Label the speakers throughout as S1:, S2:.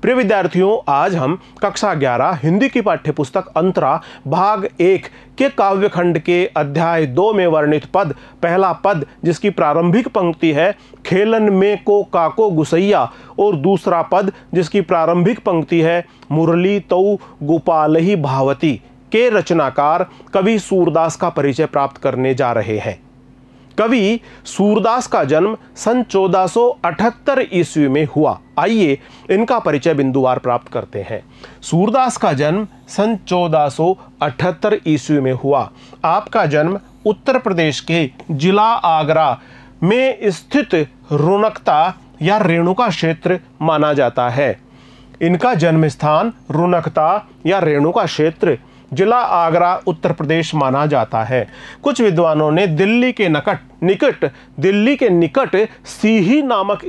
S1: प्रिय विद्यार्थियों, आज हम कक्षा 11 हिंदी की पाठ्यपुस्तक अंतरा भाग 1 के काव्यखंड के अध्याय 2 में वर्णित पद, पहला पद जिसकी प्रारंभिक पंक्ति है खेलन में को काको गुसैया, और दूसरा पद जिसकी प्रारंभिक पंक्ति है मुरली तौ गोपालहि भावती के रचनाकार कवि सूरदास का परिचय प्राप्त करने जा रहे हैं। कवि सूरदास का जन्म सन 1478 ईस्वी में हुआ। आइए इनका परिचय बिंदुवार प्राप्त करते हैं। सूरदास का जन्म सन 1478 ईस्वी में हुआ। आपका जन्म उत्तर प्रदेश के जिला आगरा में स्थित रुनकता या रेणुका क्षेत्र माना जाता है। इनका जन्म स्थान रुनकता या रेणुका क्षेत्र जिला आगरा उत्तर प्रदेश माना जाता है। कुछ विद्वानों ने दिल्ली के निकट सीही नामक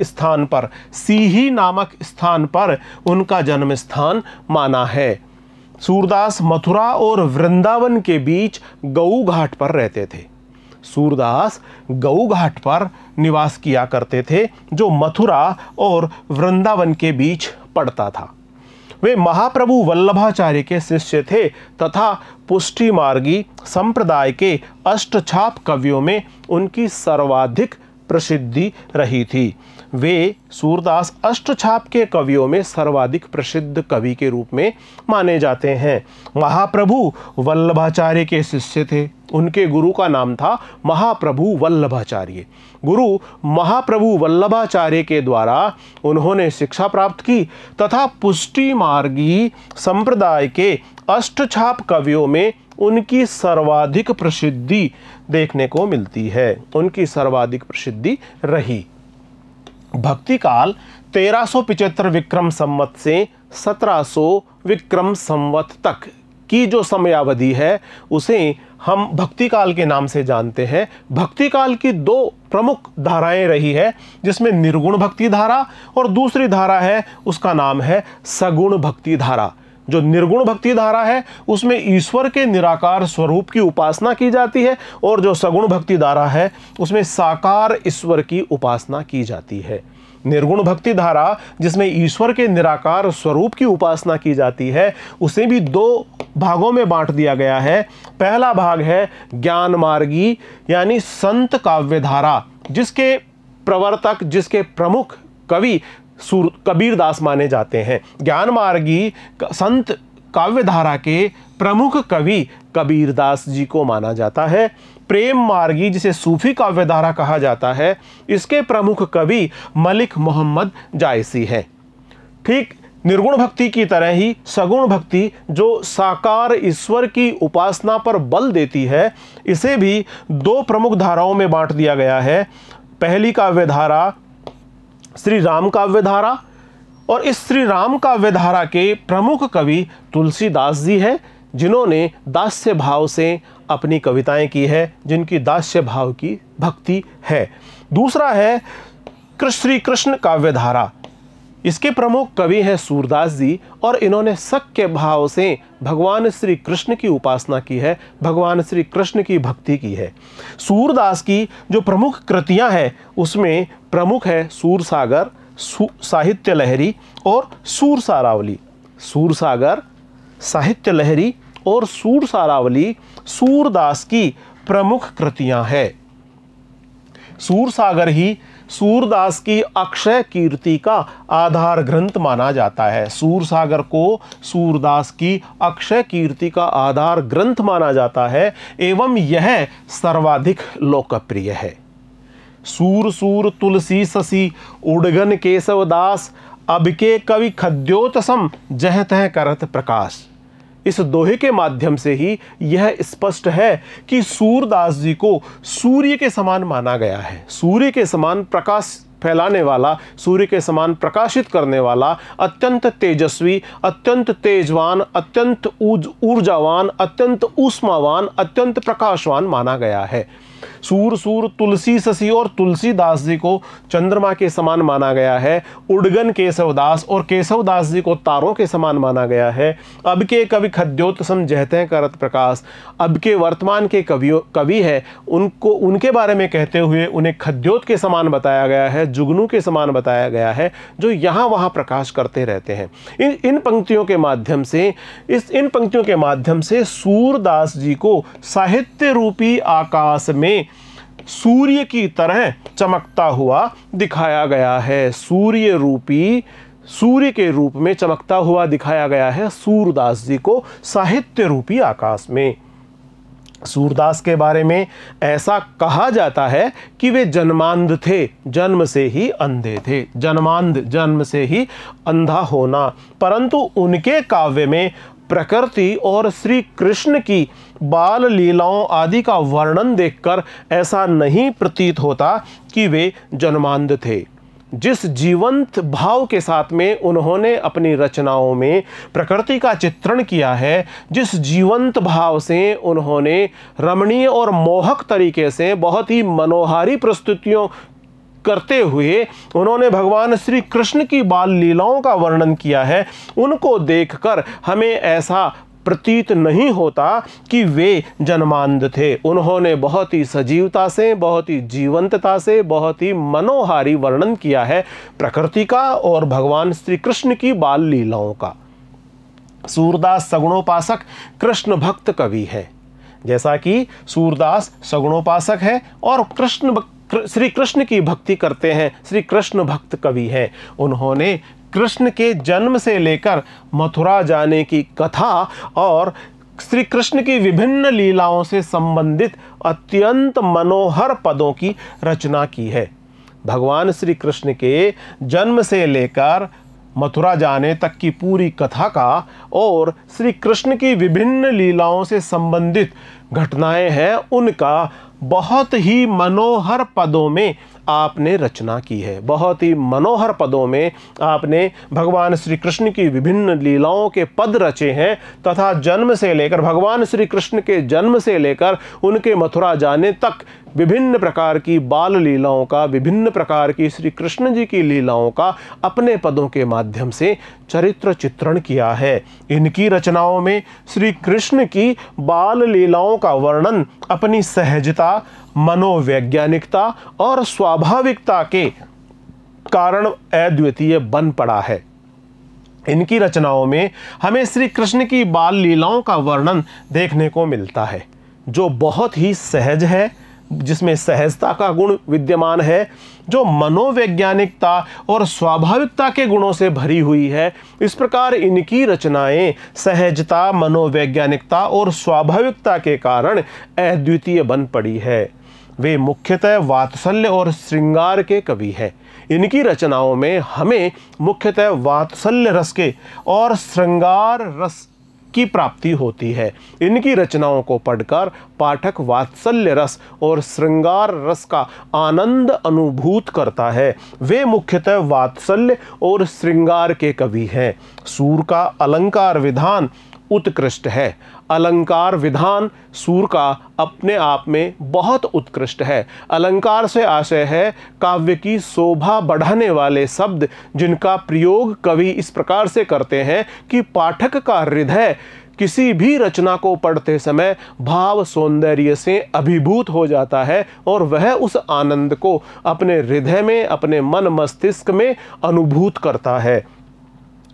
S1: स्थान पर उनका जन्म स्थान माना है। सूरदास मथुरा और वृंदावन के बीच गऊ घाट पर रहते थे। सूरदास गऊ घाट पर निवास किया करते थे, जो मथुरा और वृंदावन के बीच पड़ता था। वे महाप्रभु वल्लभाचार्य के शिष्य थे तथा पुष्टि मार्गी संप्रदाय के अष्टछाप कवियों में उनकी सर्वाधिक प्रसिद्धि रही थी। वे सूरदास अष्टछाप के कवियों में सर्वाधिक प्रसिद्ध कवि के रूप में माने जाते हैं। महाप्रभु वल्लभाचार्य के शिष्य थे। उनके गुरु का नाम था महाप्रभु वल्लभाचार्य। गुरु महाप्रभु वल्लभाचार्य के द्वारा उन्होंने शिक्षा प्राप्त की तथा पुष्टि मार्गी संप्रदाय के अष्टछाप कवियों में उनकी सर्वाधिक प्रसिद्धि देखने को मिलती है। उनकी सर्वाधिक प्रसिद्धि रही। भक्ति काल 1375 विक्रम संवत से 1700 विक्रम संवत तक की जो समयावधि है उसे हम भक्ति काल के नाम से जानते हैं। भक्ति काल की दो प्रमुख धाराएं रही है, जिसमें निर्गुण भक्ति धारा और दूसरी धारा है उसका नाम है सगुण भक्ति धारा। जो निर्गुण भक्ति धारा है उसमें ईश्वर के निराकार स्वरूप की उपासना की जाती है, और जो सगुण भक्ति धारा है उसमें साकार ईश्वर की उपासना की जाती है। निर्गुण भक्ति धारा जिसमें ईश्वर के निराकार स्वरूप की उपासना की जाती है उसे भी दो भागों में बांट दिया गया है। पहला भाग है ज्ञान मार्गी यानी संत काव्य धारा, जिसके प्रवर्तक, जिसके प्रमुख कवि कबीरदास माने जाते हैं। ज्ञान मार्गी संत काव्य धारा के प्रमुख कवि कबीरदास जी को माना जाता है। प्रेम मार्गी जिसे सूफी काव्य धारा कहा जाता है, इसके प्रमुख कवि मलिक मोहम्मद जायसी हैं। ठीक निर्गुण भक्ति की तरह ही सगुण भक्ति जो साकार ईश्वर की उपासना पर बल देती है, इसे भी दो प्रमुख धाराओं में बांट दिया गया है। पहली काव्य धारा श्री राम काव्य धारा, और इस श्री राम काव्य धारा के प्रमुख कवि तुलसीदास जी हैं, जिन्होंने दास्य भाव से अपनी कविताएं की है, जिनकी दास्य भाव की भक्ति है। दूसरा है श्री कृष्ण काव्य धारा। इसके प्रमुख कवि हैं सूरदास जी, और इन्होंने सख्य भाव से भगवान श्री कृष्ण की उपासना की है, भगवान श्री कृष्ण की भक्ति की है। सूरदास की जो प्रमुख कृतियां हैं उसमें प्रमुख है सूरसागर, साहित्य लहरी और सूरसारावली। सूरसागर, साहित्य लहरी और सूरसारावली सूरदास की प्रमुख कृतियां हैं। सूरसागर ही सूरदास की अक्षय कीर्ति का आधार ग्रंथ माना जाता है। सूरसागर को सूरदास की अक्षय कीर्ति का आधार ग्रंथ माना जाता है एवं यह सर्वाधिक लोकप्रिय है। सूर सूर तुलसी ससी उड़गन केशवदास, अब के कवि खद्योतसम जह तह करत प्रकाश। इस दोहे के माध्यम से ही यह स्पष्ट है कि सूरदास जी को सूर्य के समान माना गया है। सूर्य के समान प्रकाश फैलाने वाला, सूर्य के समान प्रकाशित करने वाला, अत्यंत तेजस्वी, अत्यंत तेजवान, अत्यंत ऊर्जावान, अत्यंत ऊष्मावान, अत्यंत प्रकाशवान माना गया है। सूर सूर तुलसी ससी और तुलसीदास जी को चंद्रमा के समान माना गया है। उडगन केशवदास और केशवदास जी को तारों के समान माना गया है। अब के कवि खद्योतसम जहते हैं करत प्रकाश, अब के वर्तमान के कवि है उनको उनके बारे में कहते हुए उन्हें खद्योत के समान बताया गया है, जुगनू के समान बताया गया है, जो यहाँ वहाँ प्रकाश करते रहते हैं। इन पंक्तियों के माध्यम से सूरदास जी को साहित्य रूपी आकाश में सूर्य की तरह चमकता हुआ दिखाया गया है। सूर्य के रूप में चमकता हुआ दिखाया गया है सूरदास जी को साहित्य रूपी आकाश में। सूरदास के बारे में ऐसा कहा जाता है कि वे जन्मांध थे, जन्म से ही अंधे थे। जन्मांध, जन्म से ही अंधा होना। परंतु उनके काव्य में प्रकृति और श्री कृष्ण की बाल लीलाओं आदि का वर्णन देखकर ऐसा नहीं प्रतीत होता कि वे जन्मांध थे। जिस जीवंत भाव के साथ में उन्होंने अपनी रचनाओं में प्रकृति का चित्रण किया है, जिस जीवंत भाव से उन्होंने रमणीय और मोहक तरीके से बहुत ही मनोहारी प्रस्तुतियों करते हुए उन्होंने भगवान श्री कृष्ण की बाल लीलाओं का वर्णन किया है, उनको देखकर हमें ऐसा प्रतीत नहीं होता कि वे जन्मांध थे। उन्होंने बहुत ही सजीवता से, बहुत ही जीवंतता से, बहुत ही मनोहारी वर्णन किया है प्रकृति का और भगवान श्री कृष्ण की बाल लीलाओं का। सूरदास सगुणोपासक कृष्ण भक्त कवि है। जैसा कि सूरदास सगुणोपासक है और श्री कृष्ण की भक्ति करते हैं, श्री कृष्ण भक्त कवि हैं। उन्होंने कृष्ण के जन्म से लेकर मथुरा जाने की कथा और श्री कृष्ण की विभिन्न लीलाओं से संबंधित अत्यंत मनोहर पदों की रचना की है। भगवान श्री कृष्ण के जन्म से लेकर मथुरा जाने तक की पूरी कथा का और श्री कृष्ण की विभिन्न लीलाओं से संबंधित घटनाएं हैं, उनका बहुत ही मनोहर पदों में आपने रचना की है। बहुत ही मनोहर पदों में आपने भगवान श्री कृष्ण की विभिन्न लीलाओं के पद रचे हैं तथा जन्म से लेकर भगवान श्री कृष्ण के जन्म से लेकर उनके मथुरा जाने तक विभिन्न प्रकार की बाल लीलाओं का, विभिन्न प्रकार की श्री कृष्ण जी की लीलाओं का अपने पदों के माध्यम से चरित्र चित्रण किया है। इनकी रचनाओं में श्री कृष्ण की बाल लीलाओं का वर्णन अपनी सहजता, मनोवैज्ञानिकता और स्वाभाविकता के कारण अद्वितीय बन पड़ा है। इनकी रचनाओं में हमें श्री कृष्ण की बाल लीलाओं का वर्णन देखने को मिलता है, जो बहुत ही सहज है, जिसमें सहजता का गुण विद्यमान है, जो मनोवैज्ञानिकता और स्वाभाविकता के गुणों से भरी हुई है। इस प्रकार इनकी रचनाएं सहजता, मनोवैज्ञानिकता और स्वाभाविकता के कारण अद्वितीय बन पड़ी है। वे मुख्यतः वात्सल्य और श्रृंगार के कवि हैं। इनकी रचनाओं में हमें मुख्यतः वात्सल्य रस के और श्रृंगार रस की प्राप्ति होती है। इनकी रचनाओं को पढ़कर पाठक वात्सल्य रस और श्रृंगार रस का आनंद अनुभूत करता है। वे मुख्यतः वात्सल्य और श्रृंगार के कवि हैं। सूर का अलंकार विधान उत्कृष्ट है। अलंकार विधान सूर का अपने आप में बहुत उत्कृष्ट है। अलंकार से आशय है काव्य की शोभा बढ़ाने वाले शब्द, जिनका प्रयोग कवि इस प्रकार से करते हैं कि पाठक का हृदय किसी भी रचना को पढ़ते समय भाव सौंदर्य से अभिभूत हो जाता है और वह उस आनंद को अपने हृदय में, अपने मन मस्तिष्क में अनुभूत करता है।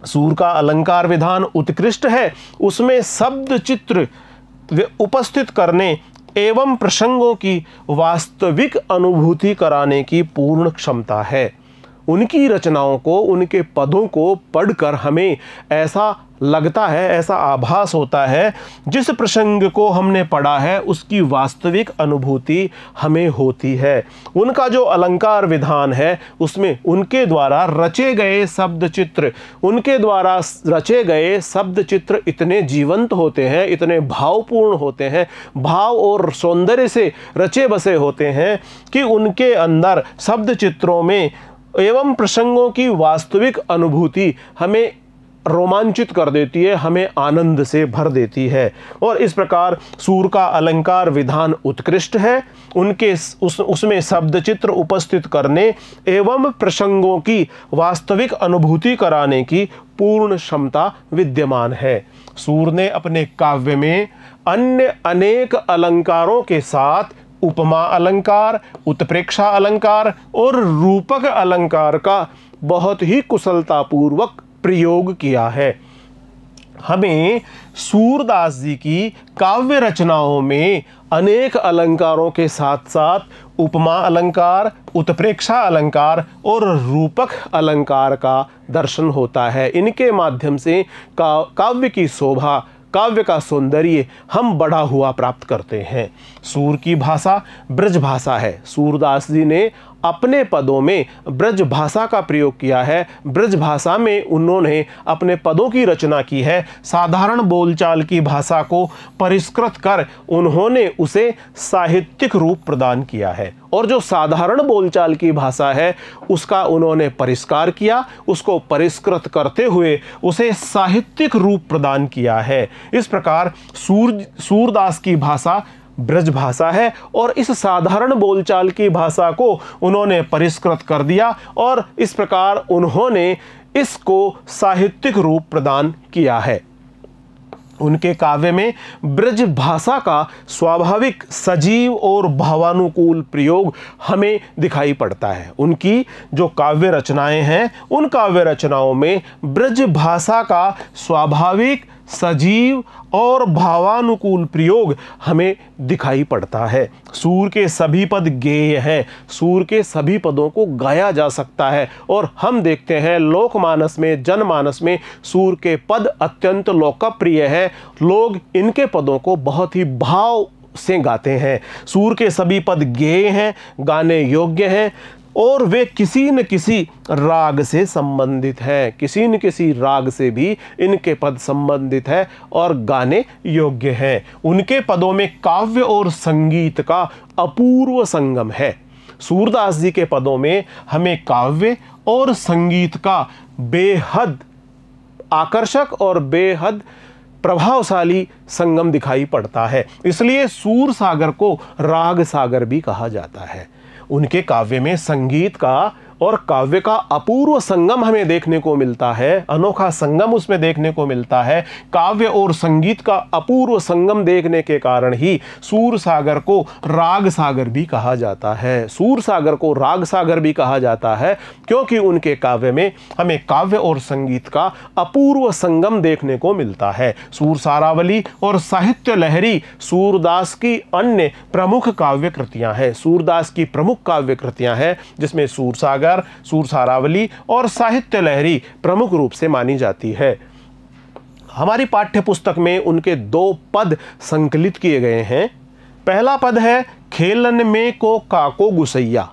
S1: सूर का अलंकार विधान उत्कृष्ट है। उसमें शब्द चित्र उपस्थित करने एवं प्रसंगों की वास्तविक अनुभूति कराने की पूर्ण क्षमता है। उनकी रचनाओं को, उनके पदों को पढ़कर हमें ऐसा लगता है, ऐसा आभास होता है जिस प्रसंग को हमने पढ़ा है उसकी वास्तविक अनुभूति हमें होती है। उनका जो अलंकार विधान है उसमें उनके द्वारा रचे गए शब्द चित्र इतने जीवंत होते हैं, इतने भावपूर्ण होते हैं, भाव और सौंदर्य से रचे बसे होते हैं कि उनके अंदर शब्द चित्रों में एवं प्रसंगों की वास्तविक अनुभूति हमें रोमांचित कर देती है, हमें आनंद से भर देती है। और इस प्रकार सूर का अलंकार विधान उत्कृष्ट है। उनके उसमें शब्द चित्र उपस्थित करने एवं प्रसंगों की वास्तविक अनुभूति कराने की पूर्ण क्षमता विद्यमान है। सूर ने अपने काव्य में अन्य अनेक अलंकारों के साथ उपमा अलंकार, उत्प्रेक्षा अलंकार और रूपक अलंकार का बहुत ही कुशलतापूर्वक प्रयोग किया है। हमें सूरदास जी की काव्य रचनाओं में अनेक अलंकारों के साथ साथ उपमा अलंकार, उत्प्रेक्षा अलंकार और रूपक अलंकार का दर्शन होता है। इनके माध्यम से काव्य की शोभा, काव्य का सौंदर्य हम बढ़ा हुआ प्राप्त करते हैं। सूर की भाषा ब्रज भाषा है। सूरदास जी ने अपने पदों में ब्रज भाषा का प्रयोग किया है। ब्रज भाषा में उन्होंने अपने पदों की रचना की है। साधारण बोलचाल की भाषा को परिष्कृत कर उन्होंने उसे साहित्यिक रूप प्रदान किया है। और जो साधारण बोलचाल की भाषा है उसका उन्होंने परिष्कार किया, उसको परिष्कृत करते हुए उसे साहित्यिक रूप प्रदान किया है। इस प्रकार सूरदास की भाषा ब्रज भाषा है और इस साधारण बोलचाल की भाषा को उन्होंने परिष्कृत कर दिया और इस प्रकार उन्होंने इसको साहित्यिक रूप प्रदान किया है। उनके काव्य में ब्रज भाषा का स्वाभाविक सजीव और भावानुकूल प्रयोग हमें दिखाई पड़ता है। उनकी जो काव्य रचनाएं हैं उन काव्य रचनाओं में ब्रज भाषा का स्वाभाविक सजीव और भावानुकूल प्रयोग हमें दिखाई पड़ता है। सूर के सभी पद गेय हैं। सूर के सभी पदों को गाया जा सकता है और हम देखते हैं लोकमानस में, जनमानस में सूर के पद अत्यंत लोकप्रिय है। लोग इनके पदों को बहुत ही भाव से गाते हैं। सूर के सभी पद गेय हैं, गाने योग्य हैं और वे किसी न किसी राग से संबंधित हैं। किसी न किसी राग से भी इनके पद संबंधित है और गाने योग्य हैं। उनके पदों में काव्य और संगीत का अपूर्व संगम है। सूरदास जी के पदों में हमें काव्य और संगीत का बेहद आकर्षक और बेहद प्रभावशाली संगम दिखाई पड़ता है। इसलिए सूर सागर को राग सागर भी कहा जाता है। उनके काव्य में संगीत का और काव्य का अपूर्व संगम हमें देखने को मिलता है। अनोखा संगम उसमें देखने को मिलता है। काव्य और संगीत का अपूर्व संगम देखने के कारण ही सूर सागर को राग सागर भी कहा जाता है। सूर सागर को राग सागर भी कहा जाता है क्योंकि उनके काव्य में हमें काव्य और संगीत का अपूर्व संगम देखने को मिलता है। सूर सारावली और साहित्य लहरी सूरदास की अन्य प्रमुख काव्य कृतियां हैं। सूरदास की प्रमुख काव्य कृतियां हैं जिसमें सूर सागर, सूर सारावली और साहित्य लहरी प्रमुख रूप से मानी जाती है। हमारी पाठ्य पुस्तक में उनके 2 पद संकलित किए गए हैं। पहला पद है खेलन में को काको गुसैया।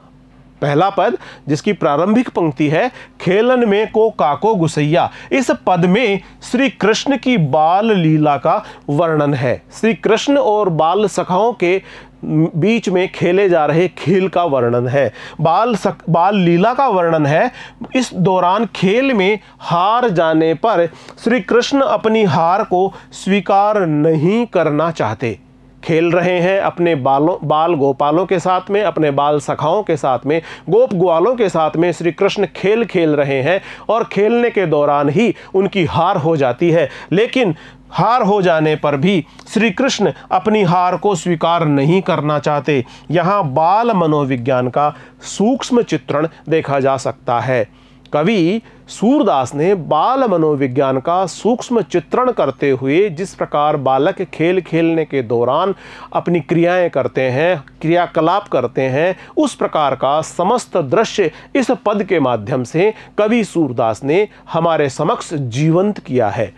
S1: पहला पद जिसकी प्रारंभिक पंक्ति है खेलन में को काको गुसैया। इस पद में श्री कृष्ण की बाल लीला का वर्णन है। श्री कृष्ण और बाल सखाओं के बीच में खेले जा रहे खेल का वर्णन है। बाल लीला का वर्णन है। इस दौरान खेल में हार जाने पर श्री कृष्ण अपनी हार को स्वीकार नहीं करना चाहते। खेल रहे हैं अपने बाल गोपालों के साथ में, अपने बाल सखाओं के साथ में, गोप ग्वालों के साथ में श्री कृष्ण खेल खेल रहे हैं और खेलने के दौरान ही उनकी हार हो जाती है। लेकिन हार हो जाने पर भी श्री कृष्ण अपनी हार को स्वीकार नहीं करना चाहते। यहाँ बाल मनोविज्ञान का सूक्ष्म चित्रण देखा जा सकता है। कवि सूरदास ने बाल मनोविज्ञान का सूक्ष्म चित्रण करते हुए जिस प्रकार बालक खेल खेलने के दौरान अपनी क्रियाएं करते हैं, क्रियाकलाप करते हैं, उस प्रकार का समस्त दृश्य इस पद के माध्यम से कवि सूरदास ने हमारे समक्ष जीवंत किया है।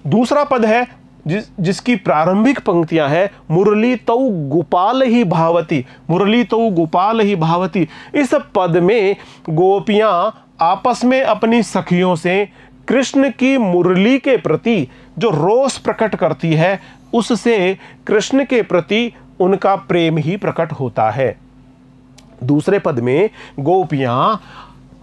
S1: दूसरा पद है जिसकी प्रारंभिक पंक्तियां हैं मुरली तौ गोपाल ही भावती। मुरली तौ गोपाल ही भावती। इस पद में गोपियां आपस में अपनी सखियों से कृष्ण की मुरली के प्रति जो रोष प्रकट करती है उससे कृष्ण के प्रति उनका प्रेम ही प्रकट होता है। दूसरे पद में गोपियां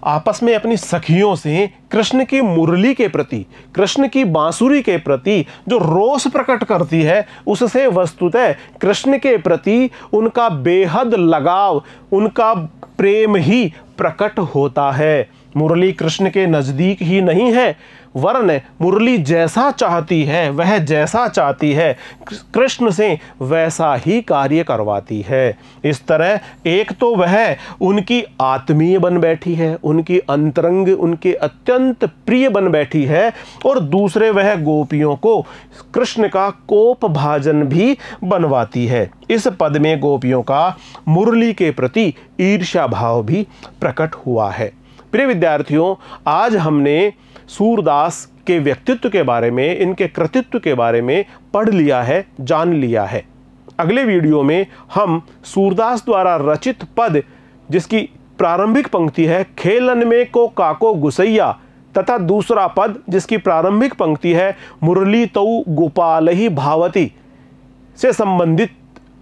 S1: आपस में अपनी सखियों से कृष्ण की मुरली के प्रति, कृष्ण की बांसुरी के प्रति जो रोष प्रकट करती है, उससे वस्तुतः कृष्ण के प्रति उनका बेहद लगाव, उनका प्रेम ही प्रकट होता है। मुरली कृष्ण के नज़दीक ही नहीं है, वरन मुरली जैसा चाहती है, वह जैसा चाहती है, कृष्ण से वैसा ही कार्य करवाती है। इस तरह एक तो वह उनकी आत्मीय बन बैठी है, उनकी अंतरंग, उनके अत्यंत प्रिय बन बैठी है, और दूसरे वह गोपियों को कृष्ण का कोप भाजन भी बनवाती है। इस पद में गोपियों का मुरली के प्रति ईर्ष्या भाव भी प्रकट हुआ है। प्रिय विद्यार्थियों, आज हमने सूरदास के व्यक्तित्व के बारे में, इनके कृतित्व के बारे में पढ़ लिया है, जान लिया है। अगले वीडियो में हम सूरदास द्वारा रचित पद, जिसकी प्रारंभिक पंक्ति है खेलन में को काको गुसैया, तथा दूसरा पद जिसकी प्रारंभिक पंक्ति है मुरली तऊ गोपाल ही भावती, से संबंधित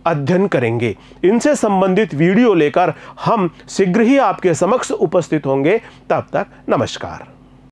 S1: अध्ययन करेंगे। इनसे संबंधित वीडियो लेकर हम शीघ्र ही आपके समक्ष उपस्थित होंगे। तब तक नमस्कार।